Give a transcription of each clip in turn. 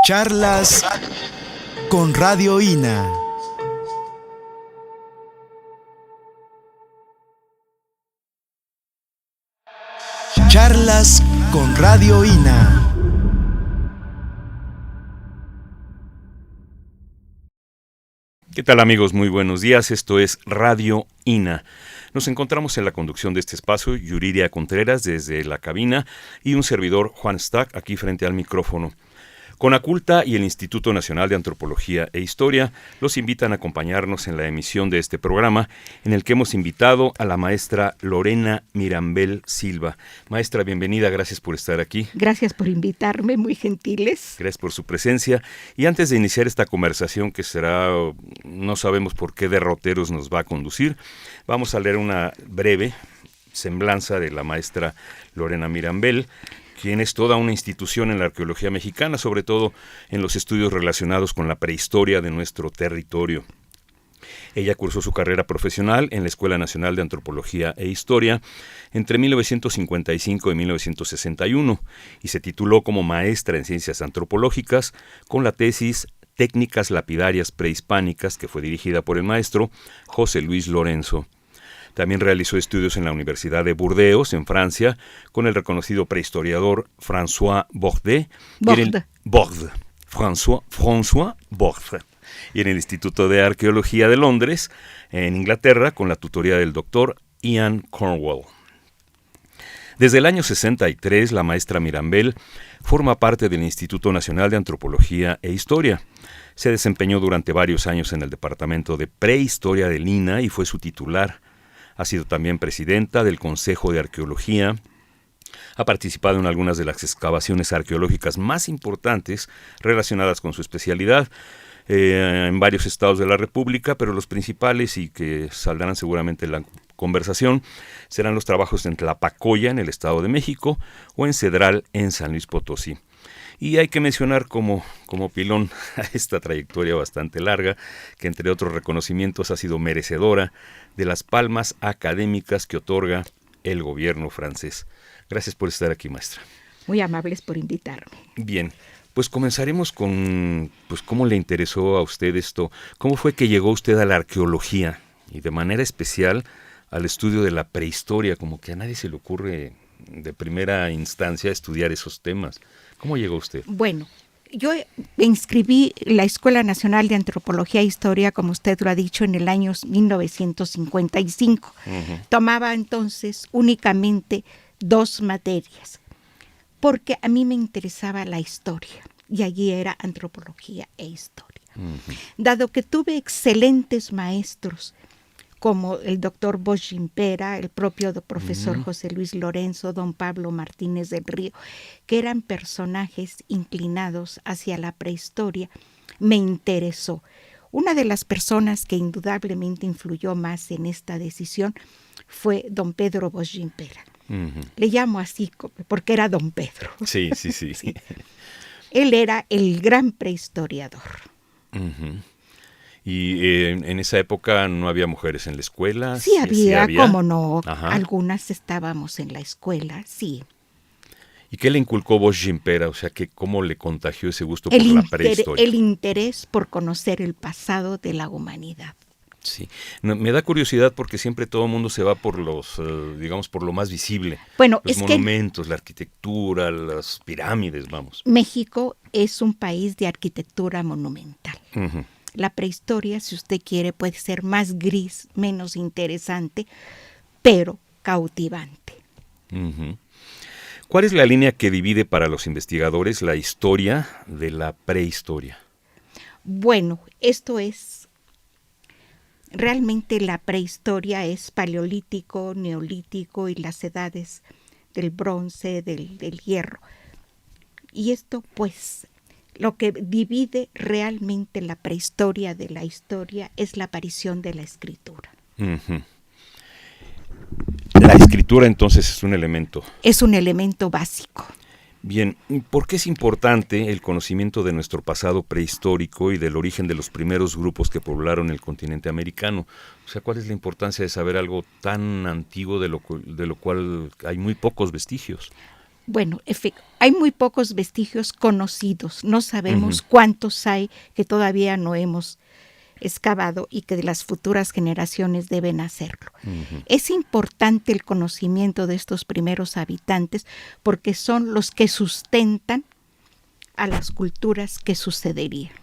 Charlas con Radio INA. Charlas con Radio INA. ¿Qué tal, amigos? Muy buenos días. Esto es Radio INA. Nos encontramos en la conducción de este espacio, Yuridia Contreras desde la cabina y un servidor, Juan Stack, aquí frente al micrófono. Conaculta y el Instituto Nacional de Antropología e Historia los invitan a acompañarnos en la emisión de este programa, en el que hemos invitado a la maestra Lorena Mirambel Silva. Maestra, bienvenida, gracias por estar aquí. Gracias por invitarme, muy gentiles. Gracias por su presencia. Y antes de iniciar esta conversación, que será, no sabemos por qué derroteros nos va a conducir, vamos a leer una breve semblanza de la maestra Lorena Mirambel, quien es toda una institución en la arqueología mexicana, sobre todo en los estudios relacionados con la prehistoria de nuestro territorio. Ella cursó su carrera profesional en la Escuela Nacional de Antropología e Historia entre 1955 y 1961 y se tituló como maestra en Ciencias Antropológicas con la tesis Técnicas lapidarias prehispánicas, que fue dirigida por el maestro José Luis Lorenzo. También realizó estudios en la Universidad de Burdeos, en Francia, con el reconocido prehistoriador François Borde. François Borde. Y en el Instituto de Arqueología de Londres, en Inglaterra, con la tutoría del doctor Ian Cornwell. Desde el año 63, la maestra Mirambel forma parte del Instituto Nacional de Antropología e Historia. Se desempeñó durante varios años en el Departamento de Prehistoria del INA y fue su titular. Ha sido también presidenta del Consejo de Arqueología. Ha participado en algunas de las excavaciones arqueológicas más importantes relacionadas con su especialidad en varios estados de la República, pero los principales y que saldrán seguramente en la conversación serán los trabajos en Tlapacoya, en el Estado de México, o en Cedral, en San Luis Potosí. Y hay que mencionar como pilón a esta trayectoria bastante larga, que entre otros reconocimientos ha sido merecedora de las palmas académicas que otorga el gobierno francés. Gracias por estar aquí, maestra. Muy amables por invitarme. Bien, pues comenzaremos con cómo le interesó a usted esto, cómo fue que llegó usted a la arqueología y de manera especial al estudio de la prehistoria, como que a nadie se le ocurre de primera instancia estudiar esos temas. ¿Cómo llegó usted? Bueno, yo me inscribí en la Escuela Nacional de Antropología e Historia, como usted lo ha dicho, en el año 1955. Uh-huh. Tomaba entonces únicamente 2 materias, porque a mí me interesaba la historia, y allí era antropología e historia. Uh-huh. Dado que tuve excelentes maestros, como el doctor Bosch Gimpera, el propio profesor José Luis Lorenzo, don Pablo Martínez del Río, que eran personajes inclinados hacia la prehistoria, me interesó. Una de las personas que indudablemente influyó más en esta decisión fue don Pedro Bosch Gimpera. Uh-huh. Le llamo así porque era don Pedro. Sí. Sí. Él era el gran prehistoriador. Uh-huh. ¿Y en esa época no había mujeres en la escuela? Sí había, cómo no. Ajá. Algunas estábamos en la escuela, sí. ¿Y qué le inculcó Bosch Gimpera? O sea, ¿cómo le contagió ese gusto por la prehistoria? El interés por conocer el pasado de la humanidad. Sí, me da curiosidad porque siempre todo el mundo se va por los, digamos, por lo más visible. Bueno, los monumentos, la arquitectura, las pirámides, vamos. México es un país de arquitectura monumental. Uh-huh. La prehistoria, si usted quiere, puede ser más gris, menos interesante, pero cautivante. Uh-huh. ¿Cuál es la línea que divide para los investigadores la historia de la prehistoria? Bueno, esto es, realmente la prehistoria es paleolítico, neolítico y las edades del bronce, del hierro. Y esto, pues, lo que divide realmente la prehistoria de la historia es la aparición de la escritura. Uh-huh. La escritura entonces es un elemento. Es un elemento básico. Bien, ¿por qué es importante el conocimiento de nuestro pasado prehistórico y del origen de los primeros grupos que poblaron el continente americano? O sea, ¿cuál es la importancia de saber algo tan antiguo de lo cual hay muy pocos vestigios? Bueno, hay muy pocos vestigios conocidos. No sabemos cuántos hay que todavía no hemos excavado y que las futuras generaciones deben hacerlo. Es importante el conocimiento de estos primeros habitantes porque son los que sustentan a las culturas que sucederían.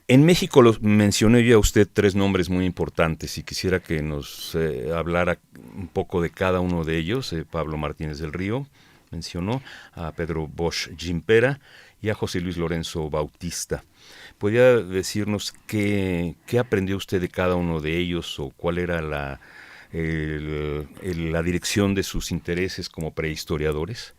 En México mencioné ya usted 3 nombres muy importantes y quisiera que nos hablara un poco de cada uno de ellos. Pablo Martínez del Río mencionó, a Pedro Bosch Gimpera y a José Luis Lorenzo Bautista. ¿Podría decirnos qué aprendió usted de cada uno de ellos o cuál era la dirección de sus intereses como prehistoriadores?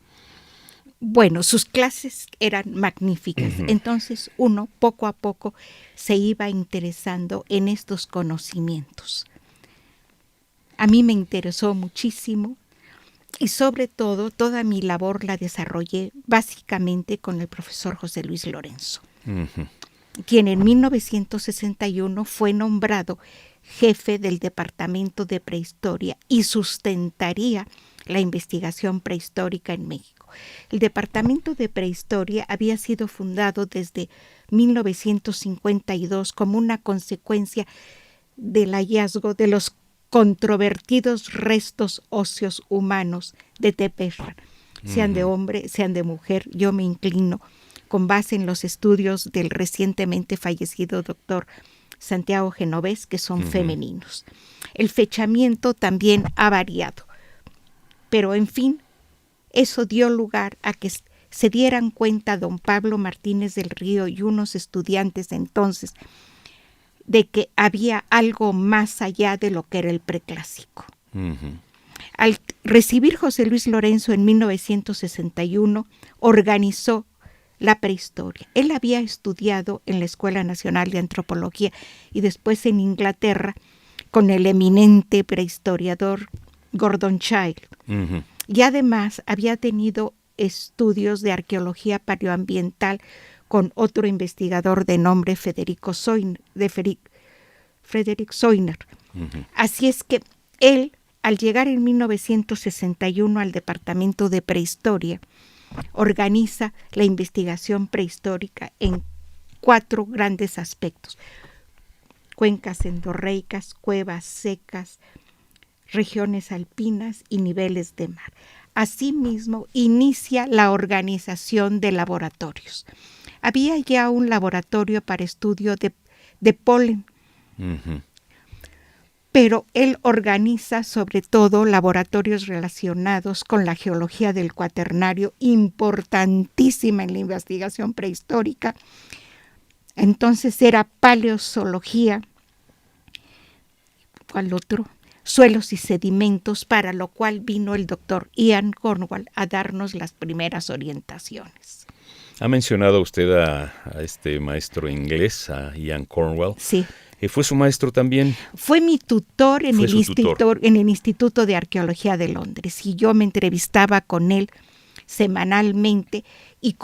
Bueno, sus clases eran magníficas. Entonces uno poco a poco se iba interesando en estos conocimientos. A mí me interesó muchísimo y sobre todo toda mi labor la desarrollé básicamente con el profesor José Luis Lorenzo, quien en 1961 fue nombrado jefe del Departamento de Prehistoria y sustentaría la investigación prehistórica en México. El Departamento de Prehistoria había sido fundado desde 1952 como una consecuencia del hallazgo de los controvertidos restos óseos humanos de Tepepan, sean de hombre, sean de mujer. Yo me inclino con base en los estudios del recientemente fallecido doctor Santiago Genovés, que son femeninos. El fechamiento también ha variado, pero en fin, eso dio lugar a que se dieran cuenta don Pablo Martínez del Río y unos estudiantes entonces de que había algo más allá de lo que era el preclásico. Al recibir José Luis Lorenzo en 1961, organizó la prehistoria. Él había estudiado en la Escuela Nacional de Antropología y después en Inglaterra con el eminente prehistoriador Gordon Childe. Y además había tenido estudios de arqueología paleoambiental con otro investigador de nombre Frederick Soiner. Así es que él, al llegar en 1961 al Departamento de Prehistoria, organiza la investigación prehistórica en 4 grandes aspectos: cuencas endorreicas, cuevas secas, regiones alpinas y niveles de mar. Asimismo, inicia la organización de laboratorios. Había ya un laboratorio para estudio de polen, pero él organiza sobre todo laboratorios relacionados con la geología del Cuaternario, importantísima en la investigación prehistórica. Entonces era paleozoología, ¿cuál otro? Suelos y sedimentos, para lo cual vino el doctor Ian Cornwall a darnos las primeras orientaciones. Ha mencionado usted a este maestro inglés, a Ian Cornwall. Sí. ¿Fue su maestro también? Fue mi tutor en el Instituto de Arqueología de Londres, y yo me entrevistaba con él semanalmente y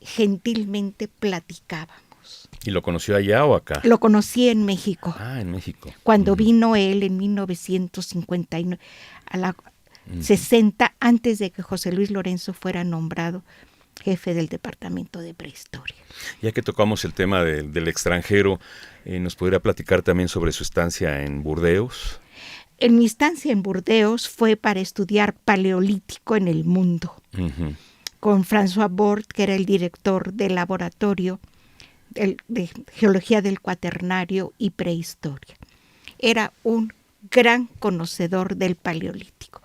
gentilmente platicábamos. ¿Y lo conoció allá o acá? Lo conocí en México. Ah, en México. Cuando vino él en 1959, a la 60, antes de que José Luis Lorenzo fuera nombrado jefe del Departamento de Prehistoria. Ya que tocamos el tema del extranjero, ¿nos podría platicar también sobre su estancia en Burdeos? En mi estancia en Burdeos fue para estudiar paleolítico en el mundo, con François Bord, que era el director del laboratorio de Geología del Cuaternario y Prehistoria. Era un gran conocedor del paleolítico.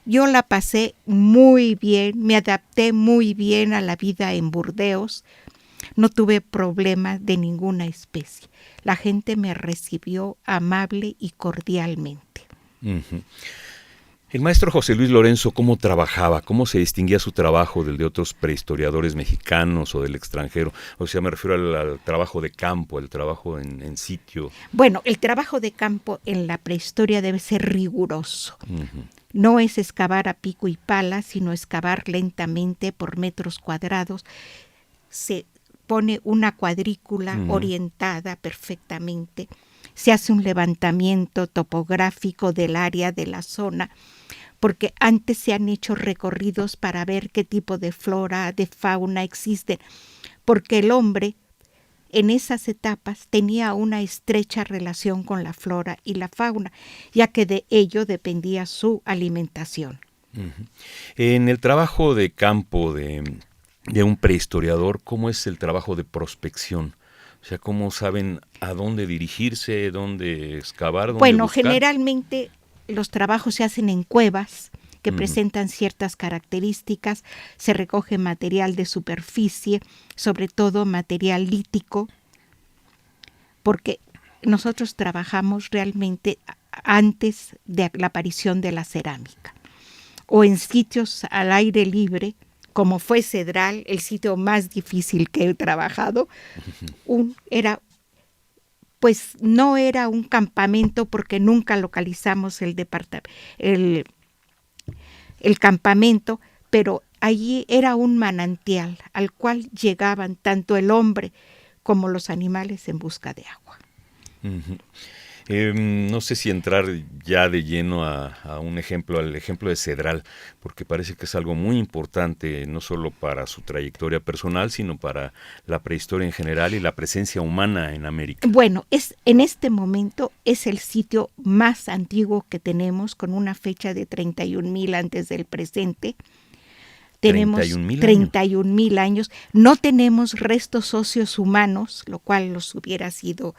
Yo la pasé muy bien, me adapté muy bien a la vida en Burdeos. No tuve problema de ninguna especie. La gente me recibió amable y cordialmente. El maestro José Luis Lorenzo, ¿cómo trabajaba? ¿Cómo se distinguía su trabajo del de otros prehistoriadores mexicanos o del extranjero? O sea, me refiero al trabajo de campo, el trabajo en sitio. Bueno, el trabajo de campo en la prehistoria debe ser riguroso. No es excavar a pico y pala, sino excavar lentamente por metros cuadrados. Se pone una cuadrícula orientada perfectamente. Se hace un levantamiento topográfico del área de la zona porque antes se han hecho recorridos para ver qué tipo de flora, de fauna existen, porque el hombre en esas etapas tenía una estrecha relación con la flora y la fauna, ya que de ello dependía su alimentación. En el trabajo de campo de un prehistoriador, ¿cómo es el trabajo de prospección? O sea, ¿cómo saben a dónde dirigirse, dónde excavar, dónde Bueno, buscar? generalmente los trabajos se hacen en cuevas que presentan ciertas características, se recoge material de superficie, sobre todo material lítico, porque nosotros trabajamos realmente antes de la aparición de la cerámica, o en sitios al aire libre, como fue Cedral, el sitio más difícil que he trabajado. No era un campamento porque nunca localizamos el campamento, pero allí era un manantial al cual llegaban tanto el hombre como los animales en busca de agua. No sé si entrar ya de lleno a un ejemplo, al ejemplo de Cedral, porque parece que es algo muy importante, no solo para su trayectoria personal, sino para la prehistoria en general y la presencia humana en América. Bueno, en este momento es el sitio más antiguo que tenemos, con una fecha de 31,000 antes del presente. Tenemos 31,000 años. No tenemos restos óseos humanos, lo cual los hubiera sido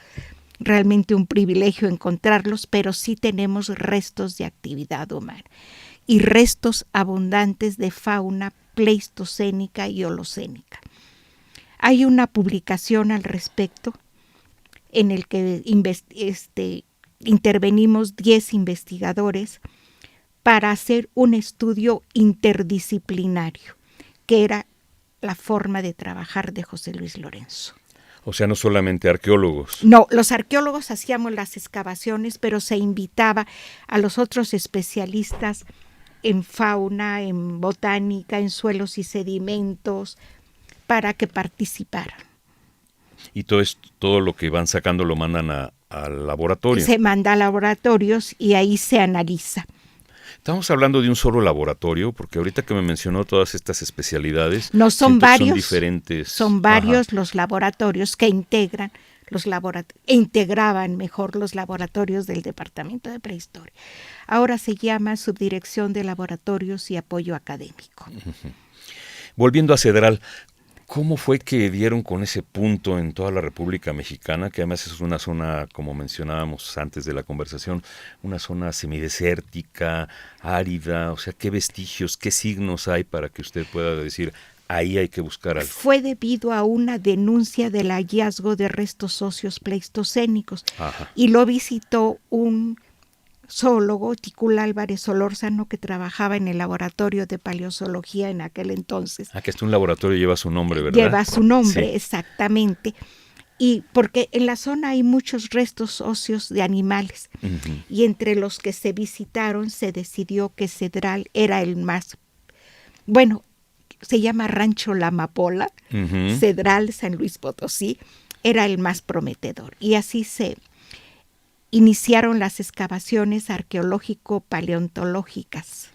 realmente un privilegio encontrarlos, pero sí tenemos restos de actividad humana y restos abundantes de fauna pleistocénica y holocénica. Hay una publicación al respecto en el que intervenimos 10 investigadores para hacer un estudio interdisciplinario, que era la forma de trabajar de José Luis Lorenzo. O sea, no solamente arqueólogos. No, los arqueólogos hacíamos las excavaciones, pero se invitaba a los otros especialistas en fauna, en botánica, en suelos y sedimentos, para que participaran. Y todo lo que van sacando lo mandan al laboratorio. Se manda a laboratorios y ahí se analiza. Estamos hablando de un solo laboratorio, porque ahorita que me mencionó todas estas especialidades, no son varios, son diferentes. Son varios los laboratorios que integraban mejor los laboratorios del Departamento de Prehistoria. Ahora se llama Subdirección de Laboratorios y Apoyo Académico. Volviendo a Cedral, ¿cómo fue que dieron con ese punto en toda la República Mexicana? Que además es una zona, como mencionábamos antes de la conversación, una zona semidesértica, árida. O sea, ¿qué vestigios, qué signos hay para que usted pueda decir, ahí hay que buscar algo? Fue debido a una denuncia del hallazgo de restos óseos pleistocénicos. Ajá. Y lo visitó un zoólogo, Ticul Álvarez Solórzano, que trabajaba en el laboratorio de paleozoología en aquel entonces. Que un laboratorio lleva su nombre, ¿verdad? Lleva su nombre, sí. Exactamente. Y porque en la zona hay muchos restos óseos de animales. Uh-huh. Y entre los que se visitaron se decidió que Cedral era el más... Bueno, se llama Rancho La Amapola, uh-huh. Cedral, San Luis Potosí, era el más prometedor. Y así se iniciaron las excavaciones arqueológico-paleontológicas.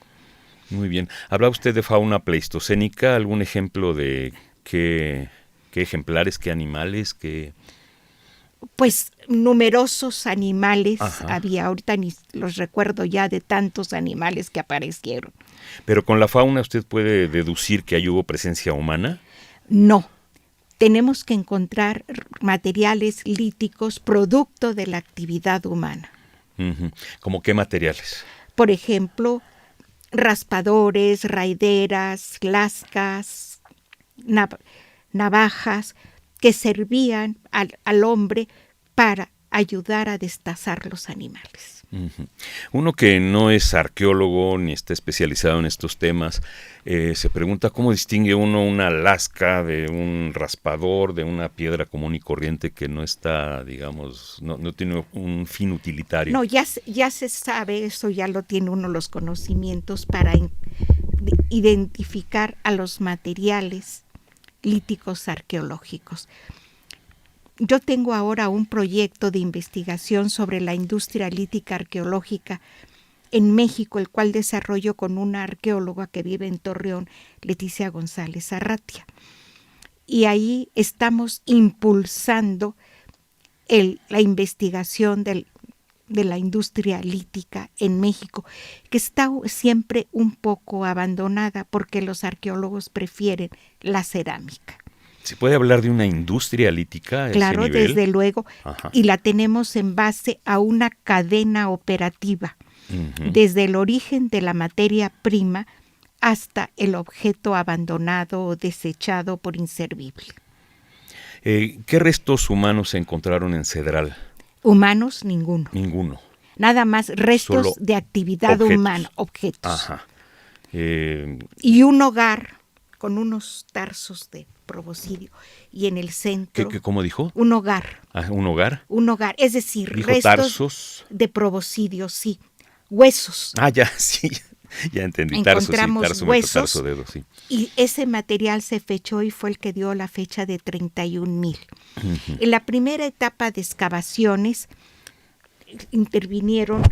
Muy bien. Hablaba usted de fauna pleistocénica, ¿algún ejemplo de qué ejemplares, qué animales, qué...? Pues numerosos animales. Ajá. Había, ahorita ni los recuerdo ya de tantos animales que aparecieron. ¿Pero con la fauna usted puede deducir que ahí hubo presencia humana? No. Tenemos que encontrar materiales líticos producto de la actividad humana. Uh-huh. ¿Cómo qué materiales? Por ejemplo, raspadores, raideras, lascas, navajas, que servían al hombre para ayudar a destazar los animales. Uh-huh. Uno que no es arqueólogo ni está especializado en estos temas, se pregunta cómo distingue uno una lasca de un raspador, de una piedra común y corriente que no está, digamos, no tiene un fin utilitario. No, ya se sabe, eso ya lo tiene uno los conocimientos para identificar a los materiales líticos arqueológicos. Yo tengo ahora un proyecto de investigación sobre la industria lítica arqueológica en México, el cual desarrolló con una arqueóloga que vive en Torreón, Leticia González Arratia. Y ahí estamos impulsando la investigación de la industria lítica en México, que está siempre un poco abandonada porque los arqueólogos prefieren la cerámica. ¿Se puede hablar de una industria lítica a Claro, ese nivel? desde luego, Ajá. y la tenemos en base a una cadena operativa, Ujú. desde el origen de la materia prima hasta el objeto abandonado o desechado por inservible. ¿Qué restos humanos se encontraron en Cedral? Humanos, ninguno. Ninguno. Nada más restos Solo de actividad objetos. humana, objetos. Ajá. Y un hogar con unos tarsos de proboscidio. Y en el centro, ¿Cómo dijo? un hogar. ¿Un hogar? Un hogar, es decir, ¿Dijo restos tarsos? de proboscidio, sí. Huesos. Ah, ya, sí. Ya entendí. Tarso, sí. Encontramos Tarso, huesos. tarso, dedo, sí. Y ese material se fechó y fue el que dio la fecha de 31,000. Ujú. En la primera etapa de excavaciones intervinieron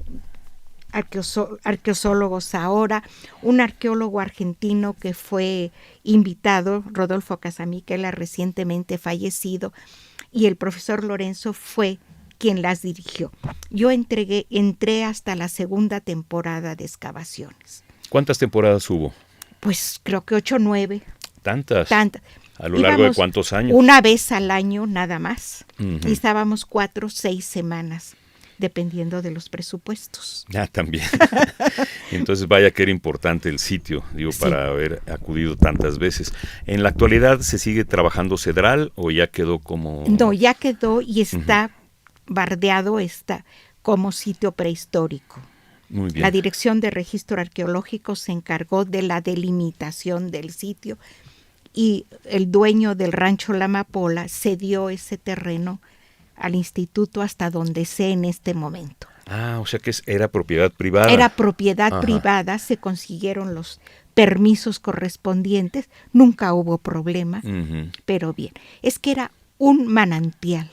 arqueozoólogos ahora, un arqueólogo argentino que fue invitado, Rodolfo Casamiquela, recientemente fallecido, y el profesor Lorenzo fue quien las dirigió. Yo entré hasta la segunda temporada de excavaciones. ¿Cuántas temporadas hubo? Pues creo que 8 o 9. Tantas. ¿A lo largo de Íbamos cuántos años? Una vez al año nada más. Ujú. Y estábamos 4 o 6 semanas, dependiendo de los presupuestos. Ah, también. Entonces vaya que era importante el sitio, digo, Sí. para haber acudido tantas veces. ¿En la actualidad se sigue trabajando Cedral o ya quedó como...? No, ya quedó y está bardeado, está como sitio prehistórico. Muy bien. La Dirección de Registro Arqueológico se encargó de la delimitación del sitio y el dueño del rancho La Amapola cedió ese terreno al instituto hasta donde sé en este momento. Ah, o sea que era propiedad privada. Era propiedad Ajá. privada, se consiguieron los permisos correspondientes, nunca hubo problema, Ujú. pero bien, es que era un manantial.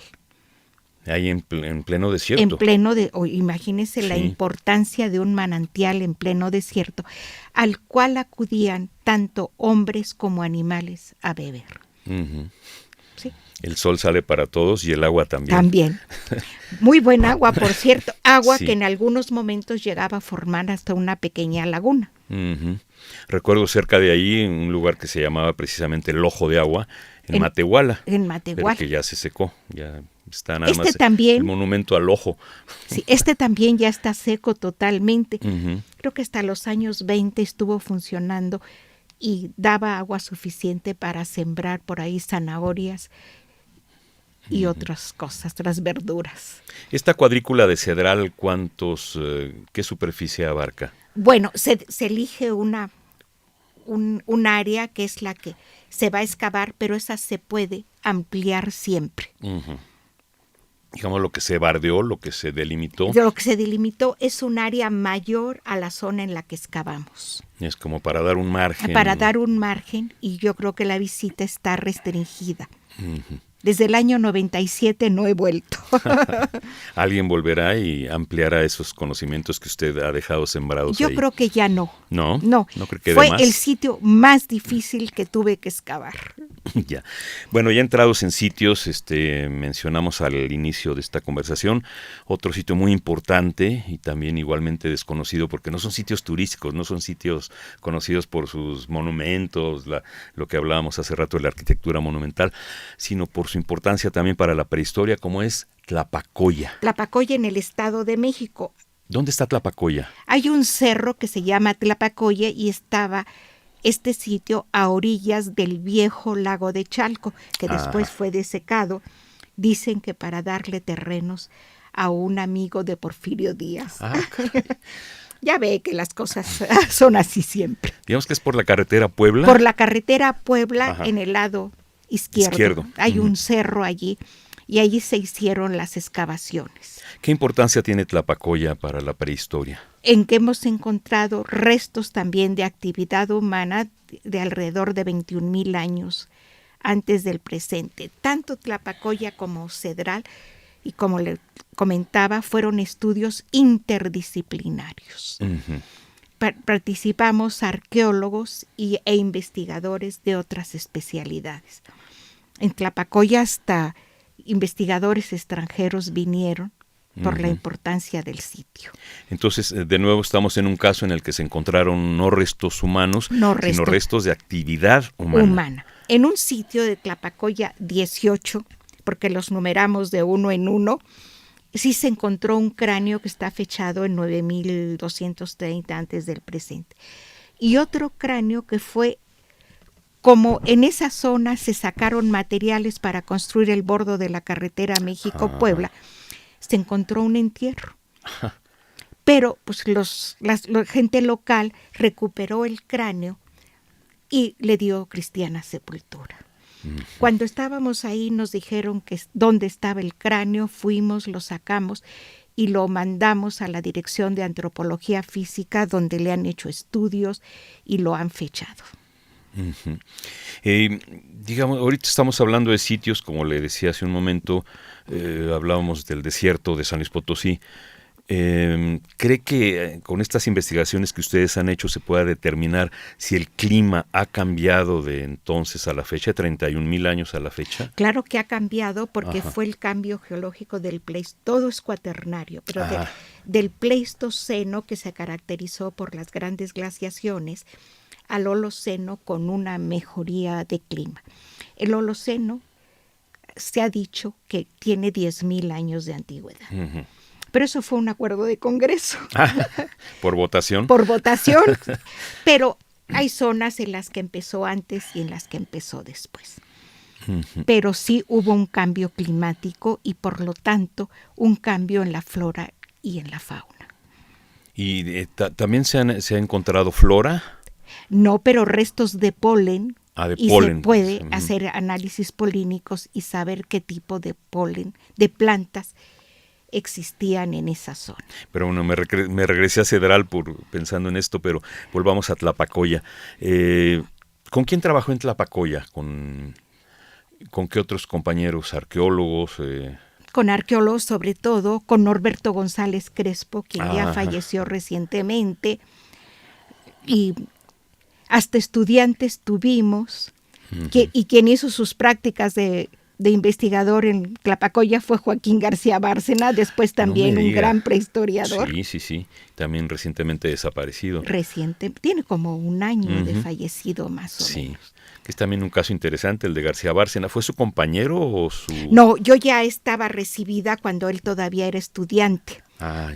Ahí en pleno desierto. En pleno imagínese la Sí. importancia de un manantial en pleno desierto, al cual acudían tanto hombres como animales a beber. Ujú. ¿Sí? El sol sale para todos y el agua también. También. Muy buen agua, por cierto. Agua Sí. que en algunos momentos llegaba a formar hasta una pequeña laguna. Ujú. Recuerdo cerca de ahí un lugar que se llamaba precisamente el Ojo de Agua, en Matehuala. En Pero Matehuala. que ya se secó, ya está nada Este más también. el monumento al ojo. Sí, este también ya está seco totalmente. Ujú. Creo que hasta los años 20 estuvo funcionando y daba agua suficiente para sembrar por ahí zanahorias y otras cosas, otras verduras. Esta cuadrícula de Cedral, ¿qué superficie abarca? Bueno, se elige un área que es la que se va a excavar, pero esa se puede ampliar siempre. Ujú. Digamos lo que se bardeó, lo que se delimitó, Lo que se delimitó es un área mayor a la zona en la que excavamos. es como para dar un margen. Para dar un margen, y yo creo que la visita está restringida. Ujú. Desde el año 97 no he vuelto. Alguien volverá y ampliará esos conocimientos que usted ha dejado sembrados Yo ahí. creo que ya no. ¿No? No, ¿No cree que dé fue más? el sitio más difícil que tuve que excavar. Ya. Bueno, ya entrados en sitios, mencionamos al inicio de esta conversación otro sitio muy importante y también igualmente desconocido porque no son sitios turísticos, no son sitios conocidos por sus monumentos, lo que hablábamos hace rato de la arquitectura monumental, sino por su importancia también para la prehistoria, como es Tlapacoya. Tlapacoya en el Estado de México. ¿Dónde está Tlapacoya? Hay un cerro que se llama Tlapacoya y estaba este sitio a orillas del viejo lago de Chalco, que después fue desecado. Dicen que para darle terrenos a un amigo de Porfirio Díaz. Ah, Ya ve que las cosas son así siempre. digamos que es por la carretera Puebla. Por la carretera Puebla, Ajá. en el lado izquierdo. Hay un cerro allí y allí se hicieron las excavaciones, ¿Qué importancia tiene Tlapacoya para la prehistoria? en que hemos encontrado restos también de actividad humana de alrededor de 21,000 años antes del presente. Tanto Tlapacoya como Cedral y como le comentaba, fueron estudios interdisciplinarios. Ujú. Participamos arqueólogos e investigadores de otras especialidades. En Tlapacoya hasta investigadores extranjeros vinieron por la importancia del sitio. Entonces, de nuevo estamos en un caso en el que se encontraron no restos humanos, sino restos de actividad humana. En un sitio de Tlapacoya 18, porque los numeramos de uno en uno, sí se encontró un cráneo que está fechado en 9230 antes del presente. Y otro cráneo que fue, como en esa zona se sacaron materiales para construir el bordo de la carretera México-Puebla, se encontró un entierro. Pero pues la gente local recuperó el cráneo y le dio cristiana sepultura. Cuando estábamos ahí nos dijeron que dónde estaba el cráneo, fuimos, lo sacamos y lo mandamos a la Dirección de Antropología Física, donde le han hecho estudios y lo han fechado. Uh-huh. Digamos, ahorita estamos hablando de sitios, como le decía hace un momento, hablábamos del desierto de San Luis Potosí. ¿Cree que con estas investigaciones que ustedes han hecho se pueda determinar si el clima ha cambiado de entonces a la fecha, 31,000 años a la fecha? Claro que ha cambiado porque fue el cambio geológico del Pleistoceno, todo es cuaternario, pero del Pleistoceno, que se caracterizó por las grandes glaciaciones, al Holoceno con una mejoría de clima. El Holoceno se ha dicho que tiene 10,000 años de antigüedad. Uh-huh. Pero eso fue un acuerdo de Congreso. ¿Por votación? Por votación, pero hay zonas en las que empezó antes y en las que empezó después. Uh-huh. Pero sí hubo un cambio climático y por lo tanto un cambio en la flora y en la fauna. ¿Y también se ha encontrado flora? No, pero restos de polen. Y polen. Se puede hacer análisis polínicos y saber qué tipo de polen, de plantas existían en esa zona. Pero bueno, me regresé a Cedral pensando en esto, pero volvamos a Tlapacoya. ¿Con quién trabajó en Tlapacoya? ¿Con qué otros compañeros arqueólogos? Con arqueólogos sobre todo, con Norberto González Crespo, quien ya falleció recientemente, y hasta estudiantes tuvimos, y quien hizo sus prácticas de investigador en Tlapacoya fue Joaquín García Bárcena, después también un gran prehistoriador. Sí, también recientemente desaparecido. Tiene como un año de fallecido más o menos. Sí, que es también un caso interesante el de García Bárcena. ¿Fue su compañero o su...? No, yo ya estaba recibida cuando él todavía era estudiante.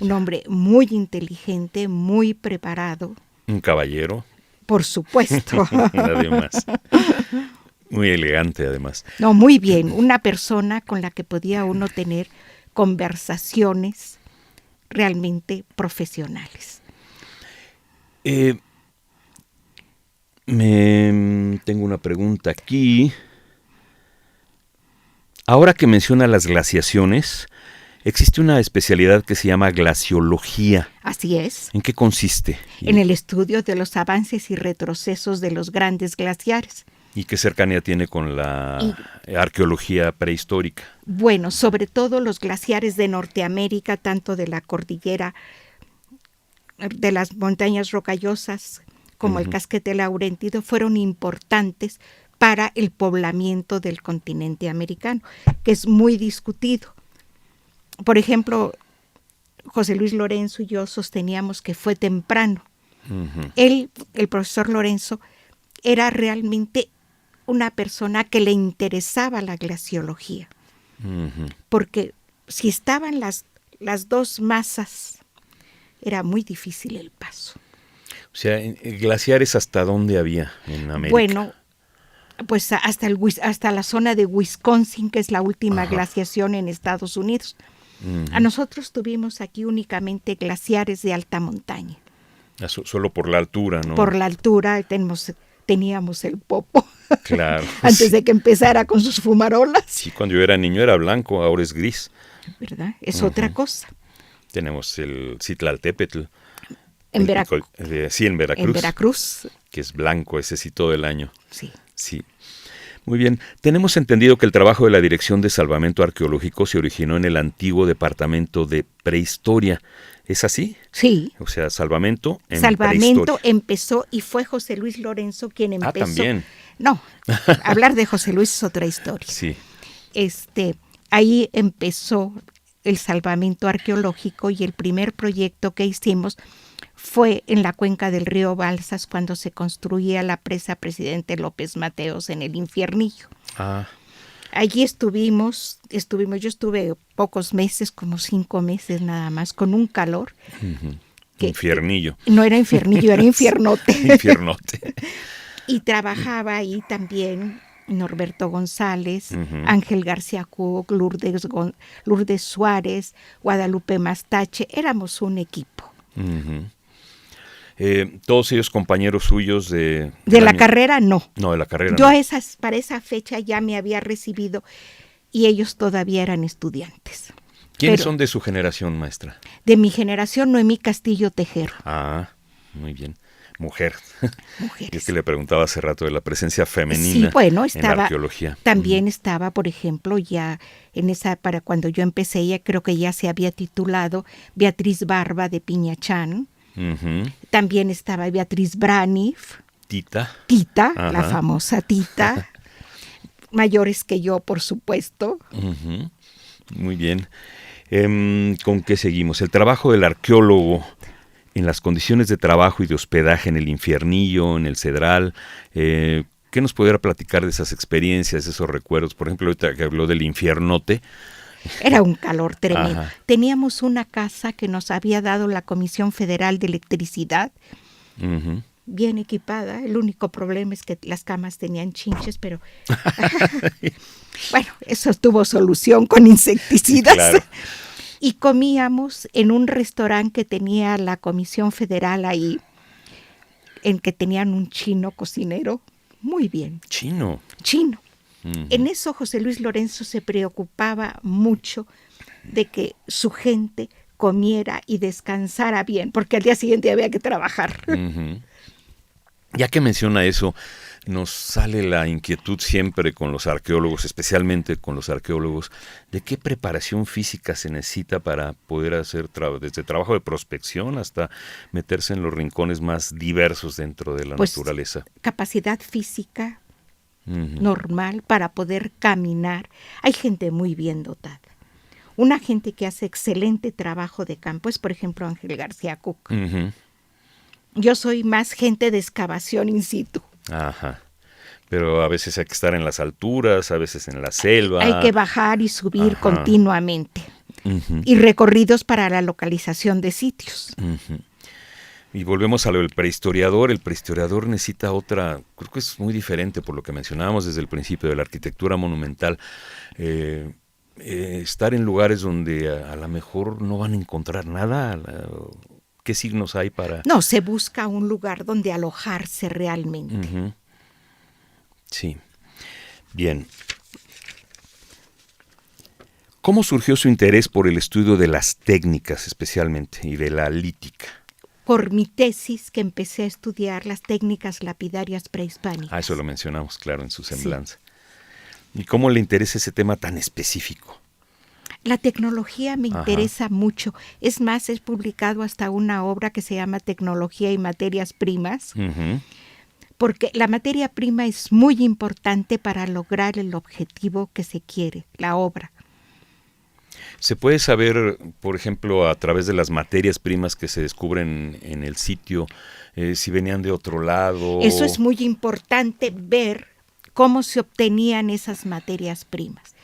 Un hombre muy inteligente, muy preparado. ¿Un caballero? Por supuesto. Además. Muy elegante, además. No, muy bien. Una persona con la que podía uno tener conversaciones realmente profesionales. Tengo una pregunta aquí. Ahora que menciona las glaciaciones, existe una especialidad que se llama glaciología. Así es. ¿En qué consiste? En el estudio de los avances y retrocesos de los grandes glaciares. ¿Y qué cercanía tiene con la arqueología prehistórica? Bueno, sobre todo los glaciares de Norteamérica, tanto de la cordillera de las montañas rocallosas como el Casquete Laurentido, fueron importantes para el poblamiento del continente americano, que es muy discutido. Por ejemplo, José Luis Lorenzo y yo sosteníamos que fue temprano. Él, el profesor Lorenzo, era realmente una persona que le interesaba la glaciología, porque si estaban las dos masas, era muy difícil el paso. O sea, ¿glaciares hasta dónde había en América? Bueno, pues hasta la zona de Wisconsin, que es la última glaciación en Estados Unidos. A nosotros tuvimos aquí únicamente glaciares de alta montaña. Solo por la altura, ¿no? Por la altura teníamos el Popo. Claro. Antes de que empezara con sus fumarolas. Sí, cuando yo era niño era blanco, ahora es gris. ¿Verdad? Es otra cosa. Tenemos el Citlaltépetl. En Veracruz. Sí, en Veracruz. En Veracruz. Que es blanco, ese sí todo el año. Sí. Sí. Muy bien. Tenemos entendido que el trabajo de la Dirección de Salvamento Arqueológico se originó en el antiguo Departamento de Prehistoria. ¿Es así? Sí. O sea, salvamento en Salvamento prehistoria. empezó y fue José Luis Lorenzo quien empezó. También. No, hablar de José Luis es otra historia. Sí. Ahí empezó el salvamento arqueológico y el primer proyecto que hicimos fue en la cuenca del río Balsas cuando se construía la presa Presidente López Mateos en el Infiernillo. Allí estuvimos, yo estuve pocos meses, como 5 meses nada más, con un calor. Infiernillo. No era Infiernillo, era Infiernote. Infiernote. Y trabajaba ahí también Norberto González, Ángel García Cook, Lourdes Suárez, Guadalupe Mastache. Éramos un equipo. Todos ellos compañeros suyos de la carrera, no. No, de la carrera Yo no. para esa fecha ya me había recibido y ellos todavía eran estudiantes. ¿Quiénes son de su generación, maestra? De mi generación, Noemí Castillo Tejero. Muy bien. Mujer. Mujeres. Es que le preguntaba hace rato de la presencia femenina en la arqueología. También estaba, por ejemplo, ya para cuando yo empecé, ella creo que ya se había titulado Beatriz Barba de Piñachán. También estaba Beatriz Braniff. Tita, la famosa Tita. Mayores que yo, por supuesto. Muy bien. ¿Con qué seguimos? El trabajo del arqueólogo en las condiciones de trabajo y de hospedaje en el Infiernillo, en el Cedral. ¿Qué nos pudiera platicar de esas experiencias, de esos recuerdos? Por ejemplo, ahorita que habló del Infiernote. Era un calor tremendo. Teníamos una casa que nos había dado la Comisión Federal de Electricidad, bien equipada. El único problema es que las camas tenían chinches, pero bueno, eso tuvo solución con insecticidas. Claro. Y comíamos en un restaurante que tenía la Comisión Federal ahí, en que tenían un chino cocinero. Muy bien. Chino. En eso José Luis Lorenzo se preocupaba mucho de que su gente comiera y descansara bien, porque al día siguiente había que trabajar. Ya que menciona eso, nos sale la inquietud siempre con los arqueólogos, especialmente con los arqueólogos, de qué preparación física se necesita para poder hacer desde trabajo de prospección hasta meterse en los rincones más diversos dentro de la naturaleza. Capacidad física normal para poder caminar. Hay gente muy bien dotada. Una gente que hace excelente trabajo de campo es, por ejemplo, Ángel García Cook. Yo soy más gente de excavación in situ. Pero a veces hay que estar en las alturas, a veces en la selva. Hay que bajar y subir continuamente. Y recorridos para la localización de sitios. Y volvemos a lo del prehistoriador. El prehistoriador necesita otra, creo que es muy diferente por lo que mencionábamos desde el principio de la arquitectura monumental. Estar en lugares donde a lo mejor no van a encontrar nada. ¿Qué signos hay para...? No, se busca un lugar donde alojarse realmente. Sí. Bien. ¿Cómo surgió su interés por el estudio de las técnicas especialmente y de la lítica? Por mi tesis, que empecé a estudiar las técnicas lapidarias prehispánicas. Eso lo mencionamos, claro, en su semblanza. Sí. ¿Y cómo le interesa ese tema tan específico? La tecnología me interesa mucho. Es más, he publicado hasta una obra que se llama Tecnología y Materias Primas, porque la materia prima es muy importante para lograr el objetivo que se quiere, la obra. ¿Se puede saber, por ejemplo, a través de las materias primas que se descubren en el sitio, si venían de otro lado? Eso es muy importante, ver cómo se obtenían esas materias primas.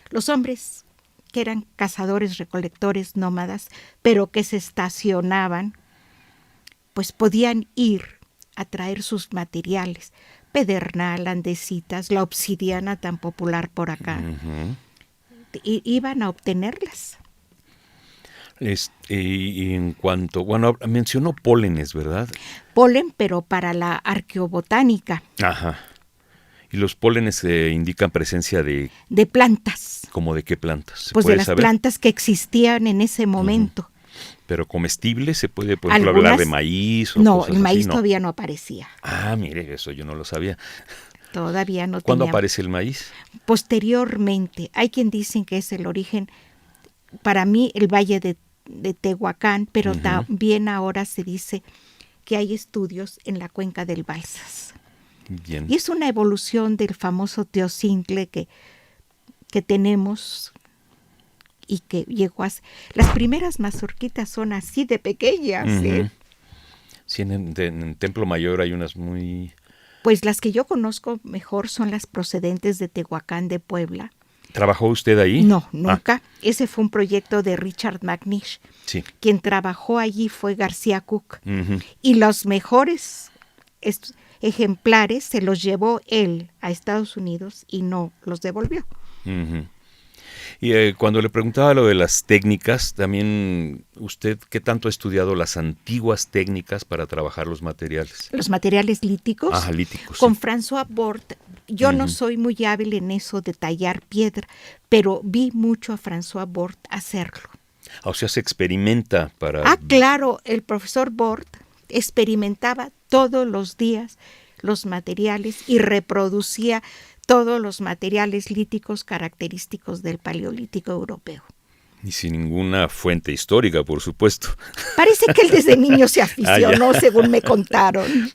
Los hombres que eran cazadores, recolectores, nómadas, pero que se estacionaban, pues podían ir a traer sus materiales, pedernal, andesitas, la obsidiana tan popular por acá. Iban a obtenerlas. Y en cuanto, bueno, mencionó pólenes, ¿verdad? Polen, pero para la arqueobotánica. Y los pólenes indican presencia de plantas. ¿Cómo de qué plantas? Pues de las plantas que existían en ese momento. ¿Pero comestibles? ¿Se puede, por ejemplo, hablar de maíz? No, el maíz todavía no aparecía. Mire, eso yo no lo sabía. Todavía no ¿Cuándo teníamos. aparece el maíz? Posteriormente, hay quien dicen que es el origen, para mí, el valle de Tehuacán, pero también ahora se dice que hay estudios en la cuenca del Balsas. Bien. Y es una evolución del famoso teocintle que tenemos y que llegó a... Las primeras mazorquitas son así de pequeñas, ¿eh? Sí, en Templo Mayor hay unas muy... Pues las que yo conozco mejor son las procedentes de Tehuacán de Puebla. ¿Trabajó usted ahí? No, nunca. Ese fue un proyecto de Richard McNish. Sí. Quien trabajó allí fue García Cook. Y los mejores ejemplares se los llevó él a Estados Unidos y no los devolvió. Y cuando le preguntaba lo de las técnicas, también usted, ¿qué tanto ha estudiado las antiguas técnicas para trabajar los materiales? Los materiales líticos. Ajá, líticos. Con sí. François Bort, yo no soy muy hábil en eso de tallar piedra, pero vi mucho a François Bort hacerlo. O sea, se experimenta para... Ah, claro, el profesor Bort experimentaba todos los días los materiales y reproducía todos los materiales líticos característicos del Paleolítico europeo. Y sin ninguna fuente histórica, por supuesto. Parece que él desde niño se aficionó, según me contaron.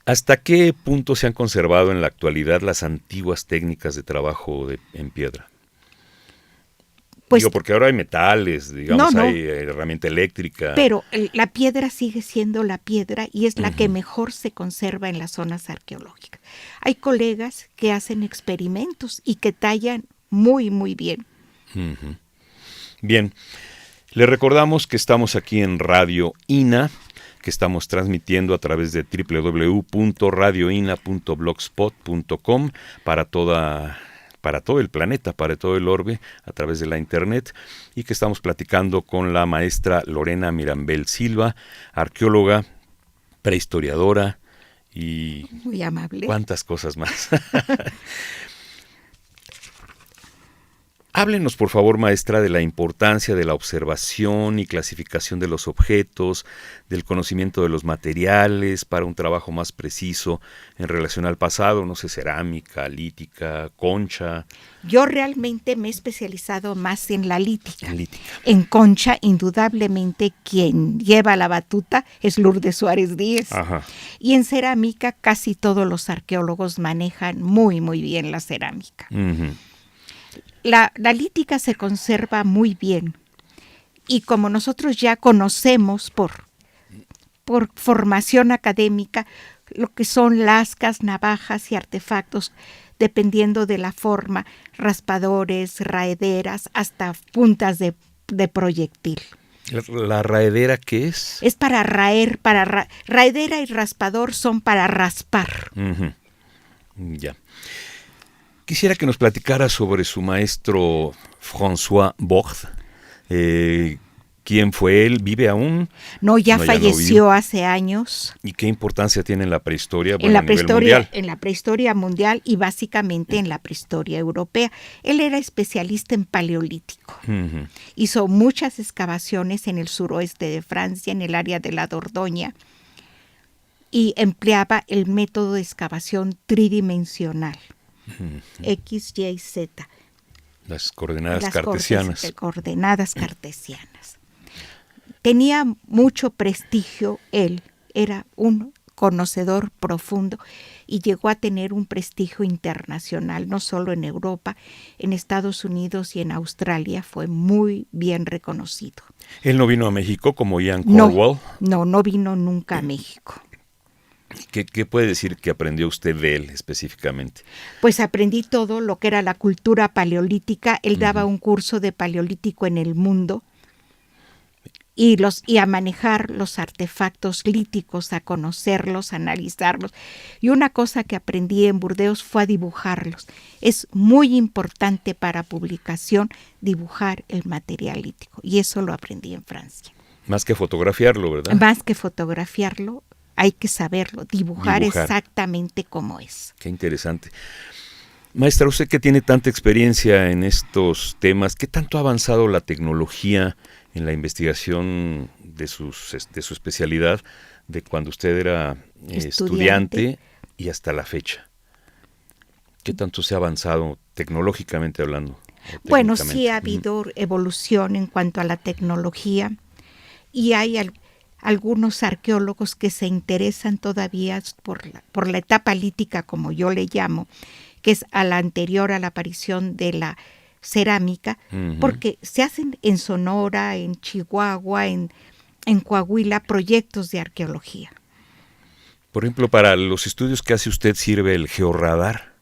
¿Hasta qué punto se han conservado en la actualidad las antiguas técnicas de trabajo en piedra? Pues, digo, porque ahora hay metales, digamos, no, hay herramienta eléctrica. Pero la piedra sigue siendo la piedra y es la que mejor se conserva en las zonas arqueológicas. Hay colegas que hacen experimentos y que tallan muy, muy bien. Bien, le recordamos que estamos aquí en Radio INA, que estamos transmitiendo a través de www.radioina.blogspot.com para todo el planeta, para todo el orbe, a través de la internet, y que estamos platicando con la maestra Lorena Mirambel Silva, arqueóloga, prehistoriadora y... Muy amable. ¿Cuántas cosas más? Háblenos, por favor, maestra, de la importancia de la observación y clasificación de los objetos, del conocimiento de los materiales para un trabajo más preciso en relación al pasado, no sé, cerámica, lítica, concha. Yo realmente me he especializado más en la lítica. Lítica. En concha, indudablemente, quien lleva la batuta es Lourdes Suárez Díez. Ajá. Y en cerámica, casi todos los arqueólogos manejan muy, muy bien la cerámica. La lítica se conserva muy bien y como nosotros ya conocemos por formación académica lo que son lascas, navajas y artefactos, dependiendo de la forma, raspadores, raederas, hasta puntas de proyectil. ¿La raedera qué es? Es para raer, raedera y raspador son para raspar. Ya. Quisiera que nos platicara sobre su maestro François Bort. ¿Quién fue él? ¿Vive aún? No, ya no, falleció no hace años. ¿Y qué importancia tiene en la prehistoria? Bueno, en la prehistoria mundial y básicamente en la prehistoria europea. Él era especialista en paleolítico. Hizo muchas excavaciones en el suroeste de Francia, en el área de la Dordoña, y empleaba el método de excavación tridimensional. X, Y, Z. Las coordenadas cartesianas. Coordenadas cartesianas. Tenía mucho prestigio él, era un conocedor profundo y llegó a tener un prestigio internacional, no solo en Europa, en Estados Unidos y en Australia fue muy bien reconocido. ¿Él no vino a México como Ian Cornwell? No vino nunca a México. ¿Qué puede decir que aprendió usted de él específicamente? Pues aprendí todo lo que era la cultura paleolítica. Él daba un curso de paleolítico en el mundo y a manejar los artefactos líticos, a conocerlos, a analizarlos. Y una cosa que aprendí en Burdeos fue a dibujarlos. Es muy importante para publicación dibujar el material lítico y eso lo aprendí en Francia. Más que fotografiarlo, ¿verdad? Más que fotografiarlo. Hay que saberlo, dibujar exactamente como es. Qué interesante. Maestra, usted que tiene tanta experiencia en estos temas, ¿qué tanto ha avanzado la tecnología en la investigación de su especialidad de cuando usted era estudiante y hasta la fecha? ¿Qué tanto se ha avanzado tecnológicamente hablando? Bueno, sí ha habido evolución en cuanto a la tecnología y hay algunos arqueólogos que se interesan todavía por la etapa lítica, como yo le llamo, que es a la anterior a la aparición de la cerámica, porque se hacen en Sonora, en Chihuahua, en Coahuila, proyectos de arqueología. Por ejemplo, para los estudios que hace usted, ¿sirve el georradar?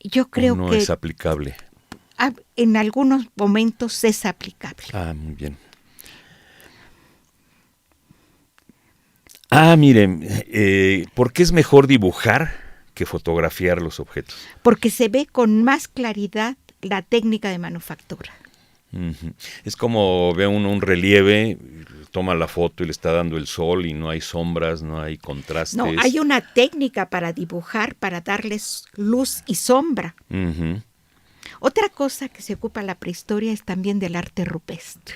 Yo creo no que es aplicable. En algunos momentos es aplicable. Muy bien. Miren, ¿por qué es mejor dibujar que fotografiar los objetos? Porque se ve con más claridad la técnica de manufactura. Es como ve uno un relieve, toma la foto y le está dando el sol y no hay sombras, no hay contrastes. No, hay una técnica para dibujar, para darles luz y sombra. Otra cosa que se ocupa la prehistoria es también del arte rupestre.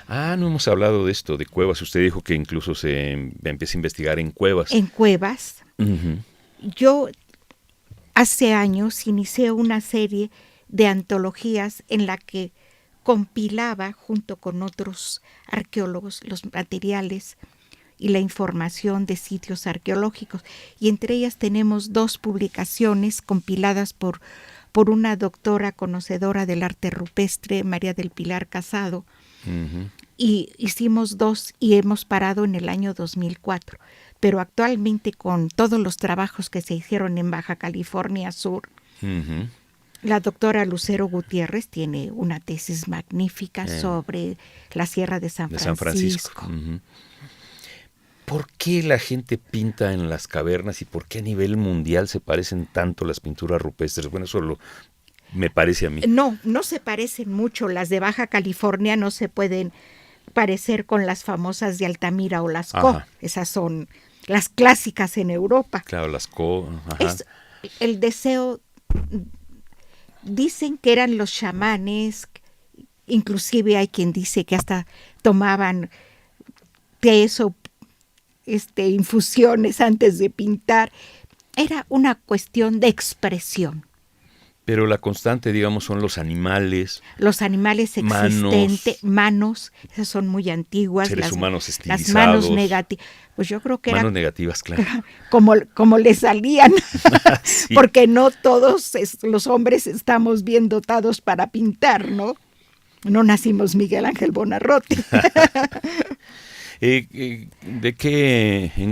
No hemos hablado de esto, de cuevas. Usted dijo que incluso se empieza a investigar en cuevas. En cuevas. Yo hace años inicié una serie de antologías en la que compilaba junto con otros arqueólogos los materiales y la información de sitios arqueológicos. Y entre ellas tenemos 2 publicaciones compiladas por una doctora conocedora del arte rupestre, María del Pilar Casado. Y hicimos 2 y hemos parado en el año 2004. Pero actualmente, con todos los trabajos que se hicieron en Baja California Sur, la doctora Lucero Gutiérrez tiene una tesis magnífica sobre la Sierra de San Francisco. ¿Por qué la gente pinta en las cavernas y por qué a nivel mundial se parecen tanto las pinturas rupestres? Bueno, eso me parece a mí. No se parecen mucho. Las de Baja California no se pueden parecer con las famosas de Altamira o Lascaux. Esas son las clásicas en Europa. Claro, Lascaux. Es el deseo. Dicen que eran los chamanes, inclusive hay quien dice que hasta tomaban tés o infusiones antes de pintar. Era una cuestión de expresión. Pero la constante, digamos, son los animales. Los animales existentes, manos, esas son muy antiguas. Seres humanos estilizados. Las manos negativas. Pues yo creo que manos negativas, claro. Como le salían. Sí. Porque no todos los hombres estamos bien dotados para pintar, ¿no? No nacimos Miguel Ángel Buonarroti. ¿En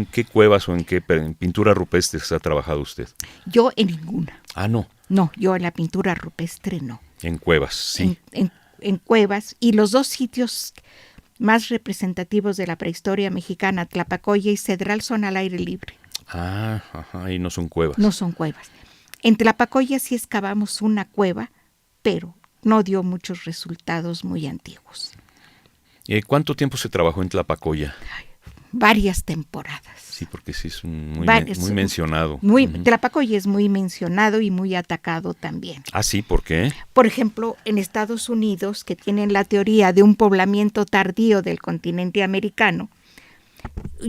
qué cuevas o en qué pinturas rupestres ha trabajado usted? Yo en ninguna. No. No, yo en la pintura rupestre no. En cuevas, sí. En cuevas. Y los 2 sitios más representativos de la prehistoria mexicana, Tlapacoya y Cedral, son al aire libre. Y no son cuevas. No son cuevas. En Tlapacoya sí excavamos una cueva, pero no dio muchos resultados muy antiguos. ¿Cuánto tiempo se trabajó en Tlapacoya? Varias temporadas. Sí, porque sí es muy mencionado. Tlapacoya es muy mencionado y muy atacado también. Sí, ¿por qué? Por ejemplo, en Estados Unidos, que tienen la teoría de un poblamiento tardío del continente americano,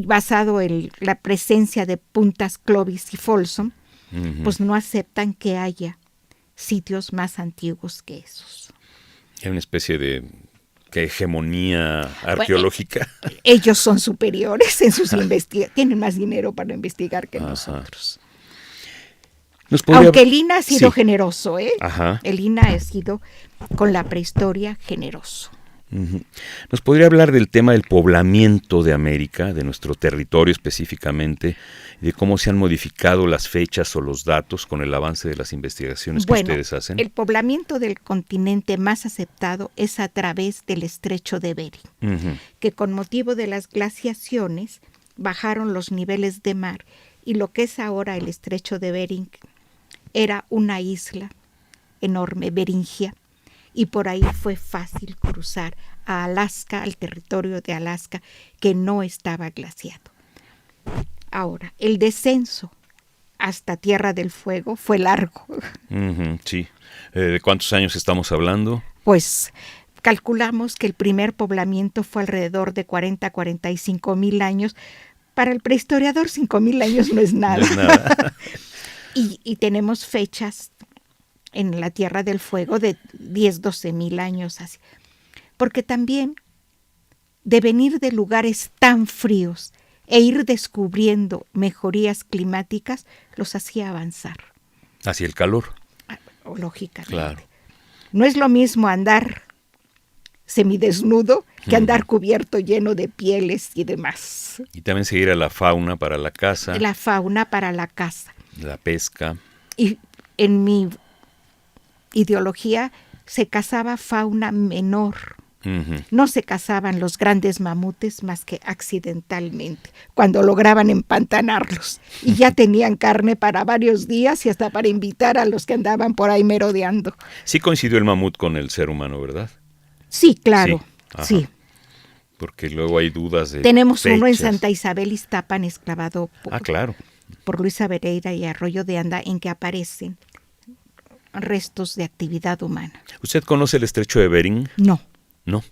basado en la presencia de puntas Clovis y Folsom, pues no aceptan que haya sitios más antiguos que esos. Hay una especie de hegemonía arqueológica. Bueno, ellos son superiores en sus investigaciones, tienen más dinero para investigar que nosotros. Aunque el INA ha sido generoso, el INA ha sido con la prehistoria generoso. ¿Nos podría hablar del tema del poblamiento de América, de nuestro territorio específicamente, de cómo se han modificado las fechas o los datos con el avance de las investigaciones que ustedes hacen? El poblamiento del continente más aceptado es a través del estrecho de Bering, que con motivo de las glaciaciones bajaron los niveles de mar y lo que es ahora el estrecho de Bering era una isla enorme, Beringia, y por ahí fue fácil cruzar a Alaska, al territorio de Alaska, que no estaba glaciado. Ahora, el descenso hasta Tierra del Fuego fue largo. Sí. ¿De cuántos años estamos hablando? Pues calculamos que el primer poblamiento fue alrededor de 40 a 45 mil años. Para el prehistoriador, 5,000 años no es nada. No es nada. Y tenemos fechas en la Tierra del Fuego de 10, 12 mil años así. Porque también de venir de lugares tan fríos e ir descubriendo mejorías climáticas los hacía avanzar. Hacia el calor. Lógicamente. Claro. No es lo mismo andar semidesnudo que andar cubierto lleno de pieles y demás. Y también seguir a la fauna para la caza. La fauna para la caza. La pesca. Y en mi ideología se cazaba fauna menor. No se cazaban los grandes mamutes más que accidentalmente, cuando lograban empantanarlos. Y ya tenían carne para varios días y hasta para invitar a los que andaban por ahí merodeando. Sí coincidió el mamut con el ser humano, ¿verdad? Sí, claro, Sí. sí. Porque luego hay dudas de Tenemos uno en fechas. Santa Isabel Iztapan, excavado Claro. por Luisa Vereira y Arroyo de Anda, en que aparecen restos de actividad humana. ¿Usted conoce el estrecho de Bering? No. No.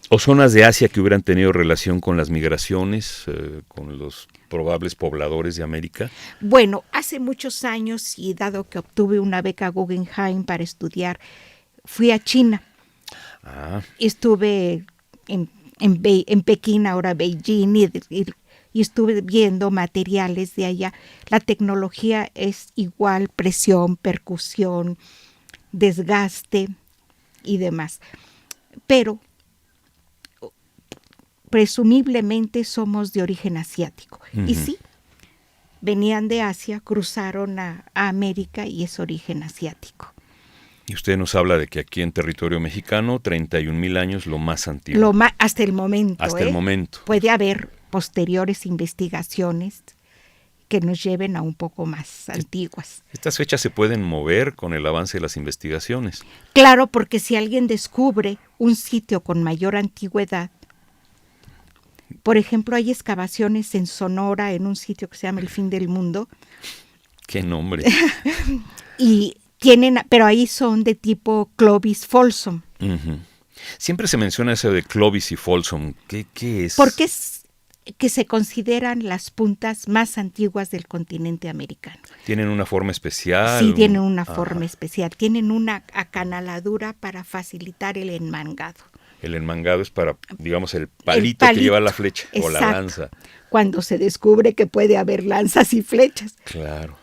¿O zonas de Asia que hubieran tenido relación con las migraciones, con los probables pobladores de América? Bueno, hace muchos años, y dado que obtuve una beca Guggenheim para estudiar, fui a China. Estuve en Pekín, ahora Beijing, y estuve viendo materiales de allá. La tecnología es igual, presión, percusión, desgaste y demás. Pero presumiblemente somos de origen asiático. Y sí, venían de Asia, cruzaron a América y es origen asiático. Y usted nos habla de que aquí en territorio mexicano, 31,000 años, lo más antiguo. Hasta el momento. Hasta el momento. Puede haber posteriores investigaciones que nos lleven a un poco más antiguas. Estas fechas se pueden mover con el avance de las investigaciones. Claro, porque si alguien descubre un sitio con mayor antigüedad, por ejemplo, hay excavaciones en Sonora, en un sitio que se llama El Fin del Mundo. ¡Qué nombre! Pero ahí son de tipo Clovis Folsom. Siempre se menciona eso de Clovis y Folsom. ¿Qué es? Porque es que se consideran las puntas más antiguas del continente americano. ¿Tienen una forma especial? Sí, tienen una forma especial. Tienen una acanaladura para facilitar el enmangado. El enmangado es para, digamos, el palito que lleva la flecha. Exacto. O la lanza. Cuando se descubre que puede haber lanzas y flechas. Claro.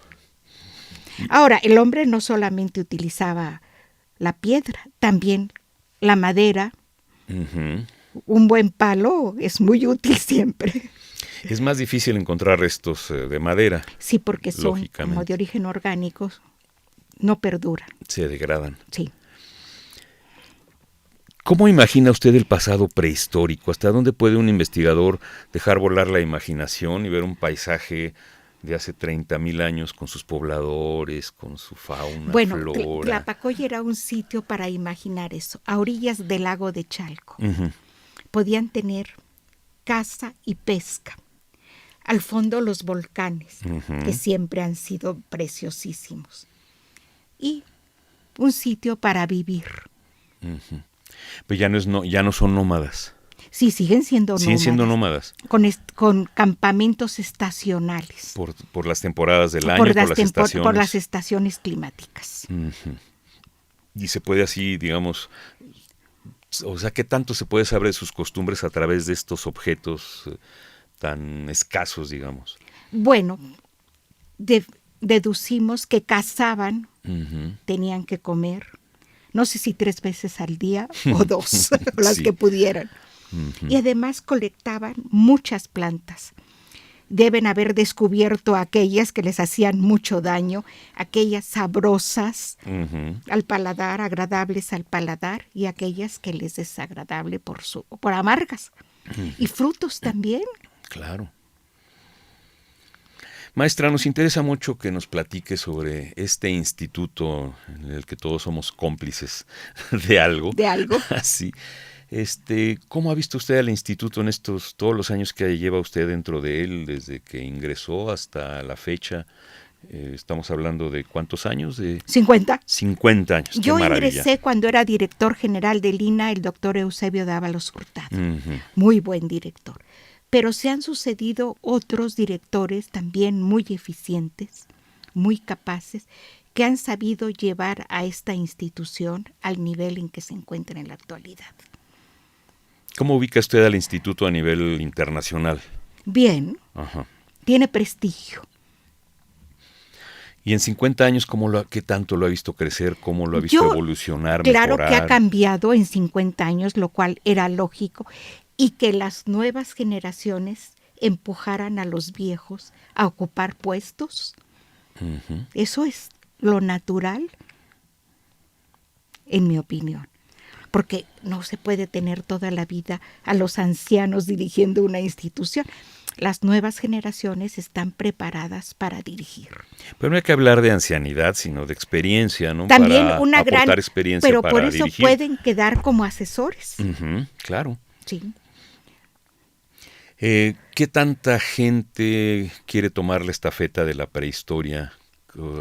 Ahora, el hombre no solamente utilizaba la piedra, también la madera. Un buen palo es muy útil siempre. Es más difícil encontrar restos de madera. Sí, porque son como de origen orgánico, no perduran. Se degradan. Sí. ¿Cómo imagina usted el pasado prehistórico? ¿Hasta dónde puede un investigador dejar volar la imaginación y ver un paisaje de hace 30,000 años con sus pobladores, con su fauna, flora? Tlapacoya era un sitio para imaginar eso, a orillas del lago de Chalco. Podían tener caza y pesca. Al fondo los volcanes, que siempre han sido preciosísimos. Y un sitio para vivir. Pero ya no son nómadas. Sí, siguen siendo nómadas. Siguen siendo nómadas. Con campamentos estacionales. Por las temporadas del año, por las estaciones. Por las estaciones climáticas. Y se puede así, digamos, o sea, ¿qué tanto se puede saber de sus costumbres a través de estos objetos tan escasos, digamos? Bueno, deducimos que cazaban, tenían que comer, no sé si 3 veces al día o 2, las que pudieran. Y además colectaban muchas plantas. Deben haber descubierto aquellas que les hacían mucho daño, aquellas sabrosas al paladar, agradables al paladar, y aquellas que les desagradable por amargas. Y frutos también. Claro. Maestra, nos interesa mucho que nos platique sobre este instituto en el que todos somos cómplices de algo. De algo. Así. ¿Cómo ha visto usted al instituto en todos los años que lleva usted dentro de él, desde que ingresó hasta la fecha? Estamos hablando de ¿cuántos años? 50. 50 años. Yo qué maravilla. ingresé cuando era director general del INAH, el doctor Eusebio Dávalos Hurtado. Muy buen director. pero se han sucedido otros directores también muy eficientes, muy capaces, que han sabido llevar a esta institución al nivel en que se encuentra en la actualidad. ¿Cómo ubica usted al instituto a nivel internacional? Bien, Ajá. tiene prestigio. Y en 50 años, ¿qué tanto lo ha visto crecer? ¿Cómo lo ha visto evolucionar, claro mejorar? que ha cambiado en 50 años, lo cual era lógico, y que las nuevas generaciones empujaran a los viejos a ocupar puestos. Uh-huh. Eso es lo natural, en mi opinión. Porque no se puede tener toda la vida a los ancianos dirigiendo una institución. Las nuevas generaciones están preparadas para dirigir. Pero no hay que hablar de ancianidad, sino de experiencia, ¿no? También para una aportar gran, experiencia pero para por eso dirigir. pueden quedar como asesores. Uh-huh, claro. Sí. ¿Qué tanta gente quiere tomar la estafeta de la prehistoria?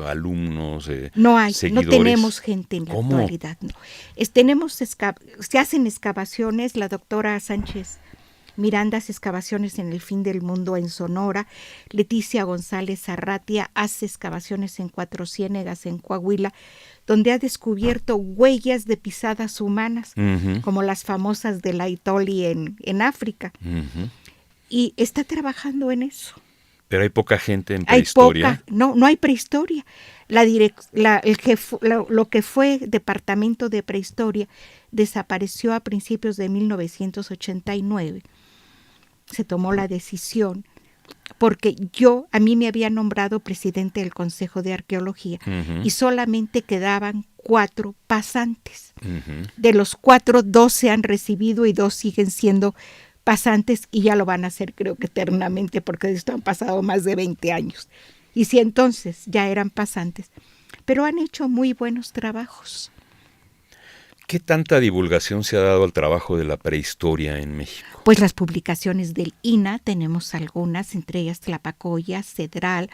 Alumnos, no hay, seguidores. No tenemos gente en la ¿Cómo? actualidad. No. Se hacen excavaciones, la doctora Sánchez Miranda hace excavaciones en el Fin del Mundo en Sonora, Leticia González Arratia hace excavaciones en Cuatro Ciénegas en Coahuila, donde ha descubierto huellas de pisadas humanas, Uh-huh. como las famosas de Laetoli en África, Uh-huh. y está trabajando en eso. Pero hay poca gente en prehistoria. Hay poca, no hay prehistoria. Lo que fue Departamento de Prehistoria desapareció a principios de 1989. Se tomó la decisión porque a mí me había nombrado presidente del Consejo de Arqueología Uh-huh. y solamente quedaban 4 pasantes. Uh-huh. De los 4, 2 se han recibido y 2 siguen siendo pasantes y ya lo van a hacer creo que eternamente porque de esto han pasado más de 20 años. Y si entonces ya eran pasantes, pero han hecho muy buenos trabajos. ¿Qué tanta divulgación se ha dado al trabajo de la prehistoria en México? Pues las publicaciones del INA, tenemos algunas, entre ellas Tlapacoya, Cedral,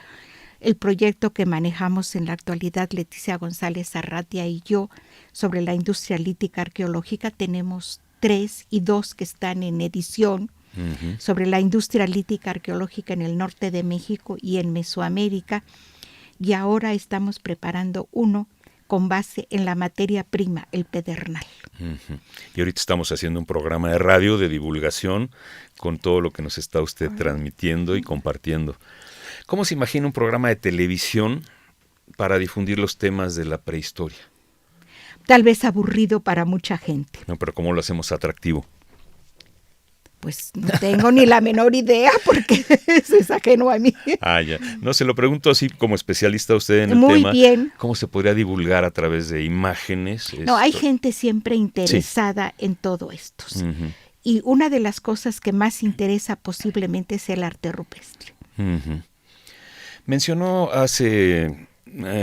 el proyecto que manejamos en la actualidad Leticia González Arratia y yo sobre la industria lítica arqueológica, tenemos 3 y 2 que están en edición. Uh-huh. Sobre la industria lítica arqueológica en el norte de México y en Mesoamérica, y ahora estamos preparando uno con base en la materia prima, el pedernal. Uh-huh. Y ahorita estamos haciendo un programa de radio de divulgación con todo lo que nos está usted transmitiendo y compartiendo. ¿Cómo se imagina un programa de televisión para difundir los temas de la prehistoria? Tal vez aburrido para mucha gente. No, pero ¿cómo lo hacemos atractivo? Pues no tengo ni la menor idea porque eso es ajeno a mí. Ya. No, se lo pregunto así como especialista usted en el Muy tema. Muy bien. ¿Cómo se podría divulgar a través de imágenes? No, hay gente siempre interesada en todo esto. Uh-huh. Y una de las cosas que más interesa posiblemente es el arte rupestre. Uh-huh. Mencionó hace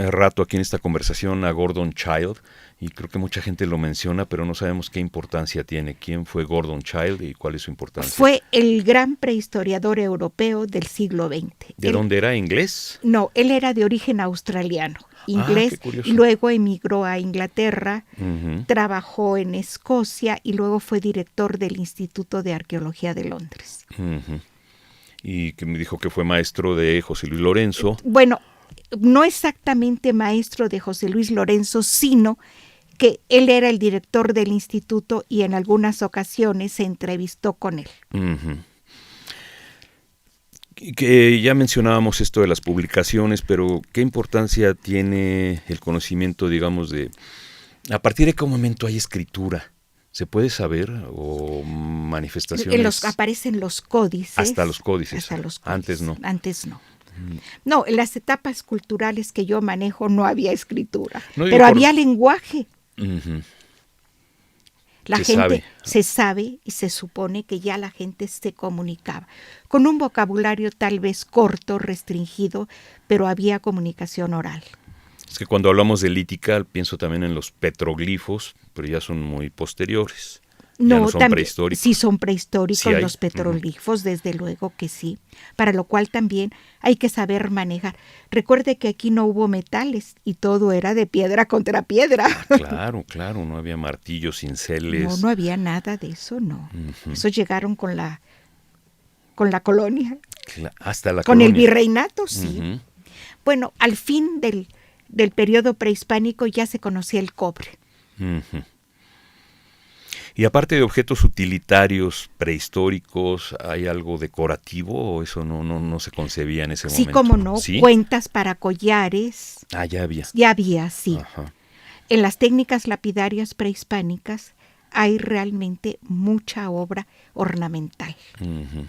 rato aquí en esta conversación a Gordon Childe, y creo que mucha gente lo menciona, pero no sabemos qué importancia tiene. ¿Quién fue Gordon Childe y cuál es su importancia? Fue el gran prehistoriador europeo del siglo XX. ¿De dónde era? ¿Inglés? No, él era de origen australiano, inglés, qué curioso. y luego emigró a Inglaterra, Uh-huh. trabajó en Escocia y luego fue director del Instituto de Arqueología de Londres. Uh-huh. Y que me dijo que fue maestro de José Luis Lorenzo. Bueno, no exactamente maestro de José Luis Lorenzo, sino que él era el director del instituto y en algunas ocasiones se entrevistó con él. Uh-huh. Que ya mencionábamos esto de las publicaciones, pero ¿qué importancia tiene el conocimiento, digamos, de a partir de qué momento hay escritura? ¿Se puede saber? ¿O manifestaciones? Aparecen los códices. Hasta los códices. Hasta los códices. Antes no. Antes no. No, en las etapas culturales que yo manejo no había escritura, No, pero había lenguaje. Uh-huh. La gente se sabe y se supone que ya la gente se comunicaba con un vocabulario tal vez corto, restringido, pero había comunicación oral. Es que cuando hablamos de lítica pienso también en los petroglifos, pero ya son muy posteriores. No son prehistóricos. Sí son prehistóricos sí los petroglifos, desde luego que sí, para lo cual también hay que saber manejar. Recuerde que aquí no hubo metales y todo era de piedra contra piedra. Claro, no había martillos, cinceles. No había nada de eso, no. Uh-huh. Eso llegaron con con la colonia. Hasta la con colonia. el virreinato, sí. Ujú. Bueno, al fin del periodo prehispánico ya se conocía el cobre. Ujú. Y aparte de objetos utilitarios prehistóricos, ¿hay algo decorativo o eso no se concebía en ese Sí, momento? cómo no, ¿Sí? cuentas para collares, Ah, ya había. ya había, sí. Ajá. En las técnicas lapidarias prehispánicas hay realmente mucha obra ornamental. Ujú.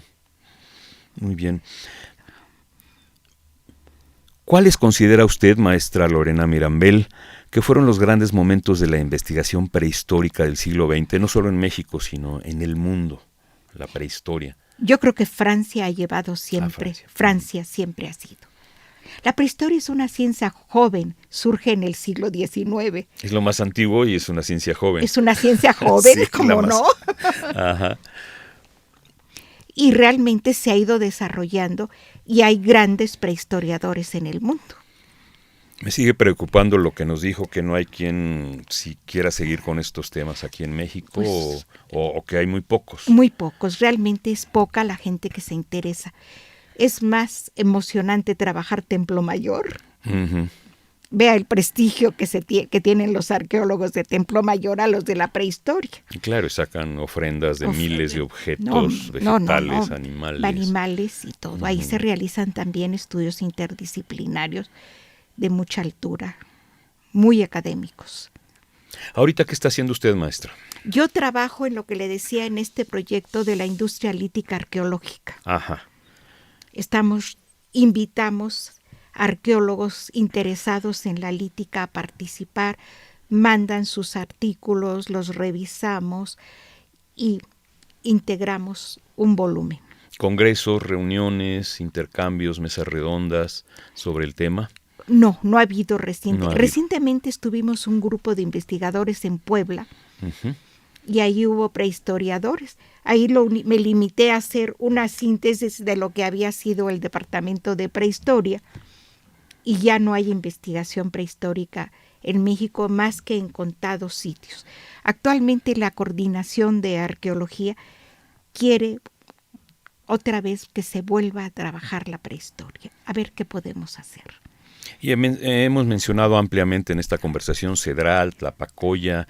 Muy bien. ¿Cuáles considera usted, maestra Lorena Mirambel, que fueron los grandes momentos de la investigación prehistórica del siglo XX, no solo en México, sino en el mundo, la prehistoria? Yo creo que Francia ha llevado siempre, Francia siempre ha sido. La prehistoria es una ciencia joven, surge en el siglo XIX. Es lo más antiguo y es una ciencia joven. Es una ciencia joven, Sí, ¿cómo no? Ajá. Y realmente se ha ido desarrollando y hay grandes prehistoriadores en el mundo. Me sigue preocupando lo que nos dijo, que no hay quien si quiera seguir con estos temas aquí en México, Pues, o que hay muy pocos. Muy pocos, realmente es poca la gente que se interesa. Es más emocionante trabajar Templo Mayor. Ujú. Vea el prestigio que tienen los arqueólogos de Templo Mayor a los de la prehistoria. Y claro, sacan ofrendas de miles de objetos No, vegetales, animales. Animales y todo. Ahí se realizan también estudios interdisciplinarios de mucha altura, muy académicos. Ahorita, ¿qué está haciendo usted, maestra? Yo trabajo en lo que le decía en este proyecto de la industria lítica arqueológica. Ajá. Invitamos arqueólogos interesados en la lítica a participar, mandan sus artículos, los revisamos y integramos un volumen. ¿Congresos, reuniones, intercambios, mesas redondas sobre el tema? No ha habido recientemente. No ha habido. Recientemente estuvimos un grupo de investigadores en Puebla. Ujú. Y ahí hubo prehistoriadores. Ahí me limité a hacer una síntesis de lo que había sido el Departamento de Prehistoria y ya no hay investigación prehistórica en México más que en contados sitios. Actualmente la Coordinación de Arqueología quiere otra vez que se vuelva a trabajar la prehistoria, a ver qué podemos hacer. Y hemos mencionado ampliamente en esta conversación Cedral, Tlapacoya,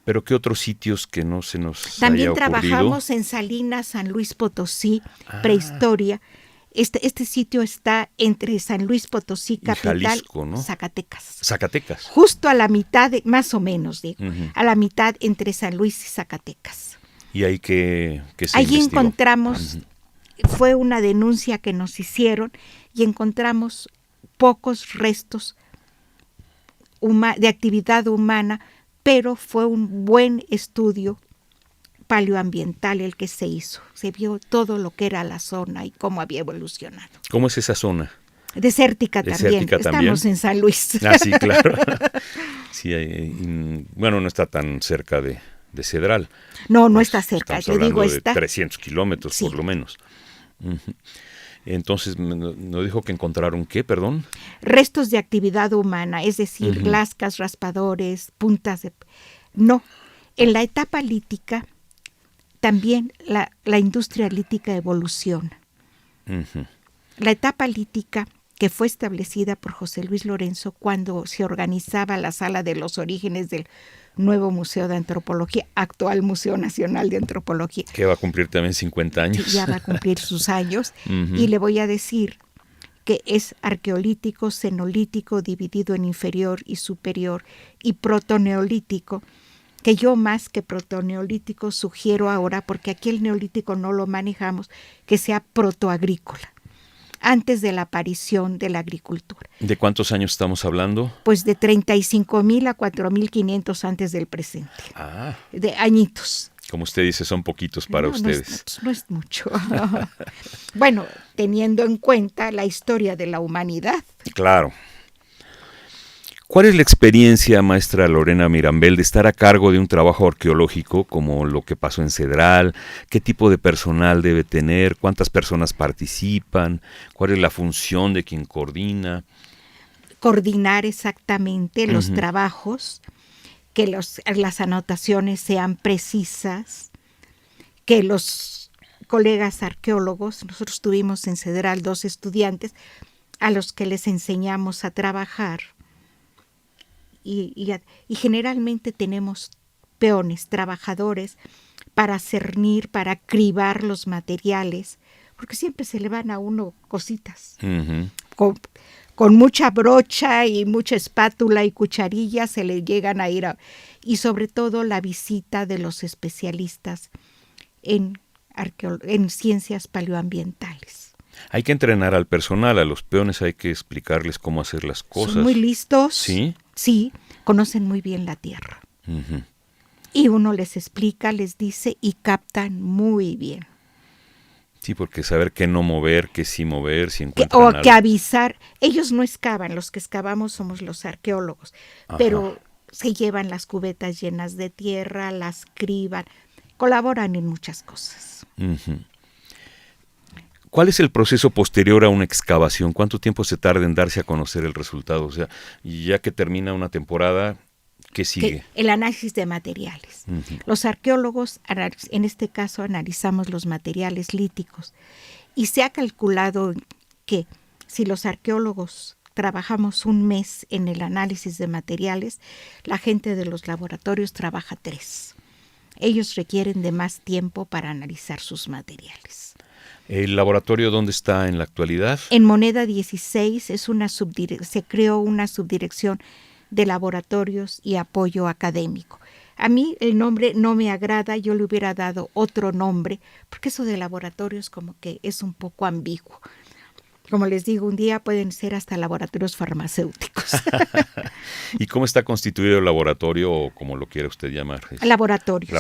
pero ¿qué otros sitios que no se nos También haya ocurrido? trabajamos en Salinas, San Luis Potosí, prehistoria. Este sitio está entre San Luis Potosí, capital, Jalisco, ¿no? Zacatecas. Zacatecas. Justo a la mitad, más o menos, digo, Ujú. a la mitad entre San Luis y Zacatecas. ¿Y ahí qué se Allí investigó? encontramos, fue una denuncia que nos hicieron y encontramos pocos restos de actividad humana, pero fue un buen estudio paleoambiental el que se hizo. Se vio todo lo que era la zona y cómo había evolucionado. ¿Cómo es esa zona? Desértica también. Estamos en San Luis. Ah, sí, claro. Sí, bueno, no está tan cerca de Cedral. No está cerca. Estamos Le digo, hablando de está 300 kilómetros, Sí. por lo menos. Ujú. Entonces, ¿no dijo que encontraron qué, perdón? restos de actividad humana, es decir, lascas, raspadores, puntas de... No, en la etapa lítica también la industria lítica evoluciona. Ujú. La etapa lítica que fue establecida por José Luis Lorenzo cuando se organizaba la Sala de los Orígenes del nuevo Museo de Antropología, actual Museo Nacional de Antropología. Que va a cumplir también 50 años. Ya va a cumplir sus años. Ujú. Y le voy a decir que es arqueolítico, cenolítico, dividido en inferior y superior, y protoneolítico, que yo más que protoneolítico sugiero ahora, porque aquí el neolítico no lo manejamos, que sea protoagrícola, antes de la aparición de la agricultura. ¿De cuántos años estamos hablando? Pues de 35,000 a 4,500 antes del presente, Ah, de añitos. como usted dice, son poquitos para ustedes. No es mucho. Bueno, teniendo en cuenta la historia de la humanidad. Claro. ¿Cuál es la experiencia, maestra Lorena Mirambel, de estar a cargo de un trabajo arqueológico como lo que pasó en Cedral? ¿Qué tipo de personal debe tener? ¿Cuántas personas participan? ¿Cuál es la función de quien coordina? Coordinar exactamente los trabajos, que las anotaciones sean precisas, que los colegas arqueólogos, nosotros tuvimos en Cedral 2 estudiantes a los que les enseñamos a trabajar y generalmente tenemos peones, trabajadores para cernir, para cribar los materiales, porque siempre se le van a uno cositas. Con mucha brocha y mucha espátula y cucharilla se le llegan a ir y sobre todo la visita de los especialistas en ciencias paleoambientales. Hay que entrenar al personal, a los peones hay que explicarles cómo hacer las cosas. Son muy listos. ¿Sí? Sí, conocen muy bien la tierra. Y uno les explica, les dice y captan muy bien. Sí, porque saber qué no mover, qué sí mover, si encuentran algo. Que avisar. Ellos no excavan, los que excavamos somos los arqueólogos, pero se llevan las cubetas llenas de tierra, las criban, colaboran en muchas cosas. ¿Cuál es el proceso posterior a una excavación? ¿Cuánto tiempo se tarda en darse a conocer el resultado? O sea, ya que termina una temporada, ¿qué sigue? El análisis de materiales. Los arqueólogos, en este caso, analizamos los materiales líticos y se ha calculado que si los arqueólogos trabajamos un mes en el análisis de materiales, la gente de los laboratorios trabaja 3. Ellos requieren de más tiempo para analizar sus materiales. ¿El laboratorio dónde está en la actualidad? En Moneda 16 se creó una subdirección de laboratorios y apoyo académico. A mí el nombre no me agrada, yo le hubiera dado otro nombre, porque eso de laboratorios como que es un poco ambiguo. Como les digo, un día pueden ser hasta laboratorios farmacéuticos. ¿Y cómo está constituido el laboratorio o como lo quiera usted llamar? Laboratorios,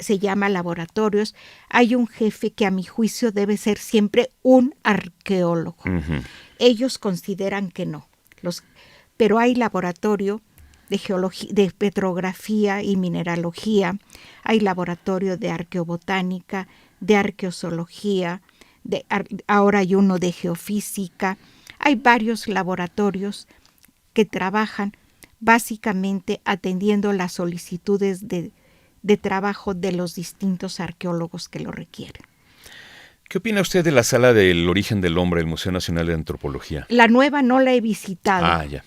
se llama laboratorios. Hay un jefe que a mi juicio debe ser siempre un arqueólogo. Ellos consideran que no. Pero hay laboratorio de geología, de petrografía y mineralogía, hay laboratorio de arqueobotánica, de arqueozoología, ahora hay uno de geofísica. Hay varios laboratorios que trabajan básicamente atendiendo las solicitudes de trabajo de los distintos arqueólogos que lo requieren. ¿Qué opina usted de la Sala del Origen del Hombre del Museo Nacional de Antropología? La nueva no la he visitado. Ya.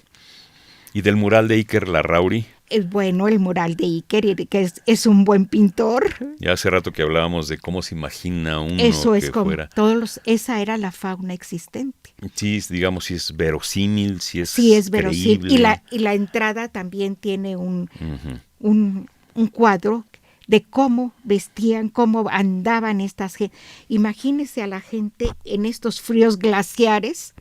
¿Y del mural de Iker Larrauri? Es bueno el mural de Iker, que es un buen pintor. Ya hace rato que hablábamos de cómo se imagina uno Eso que es como fuera. Esa era la fauna existente. Sí, digamos, si es verosímil, si es verosímil. creíble. Y la entrada también tiene un cuadro de cómo vestían, cómo andaban estas gente. Imagínese a la gente en estos fríos glaciares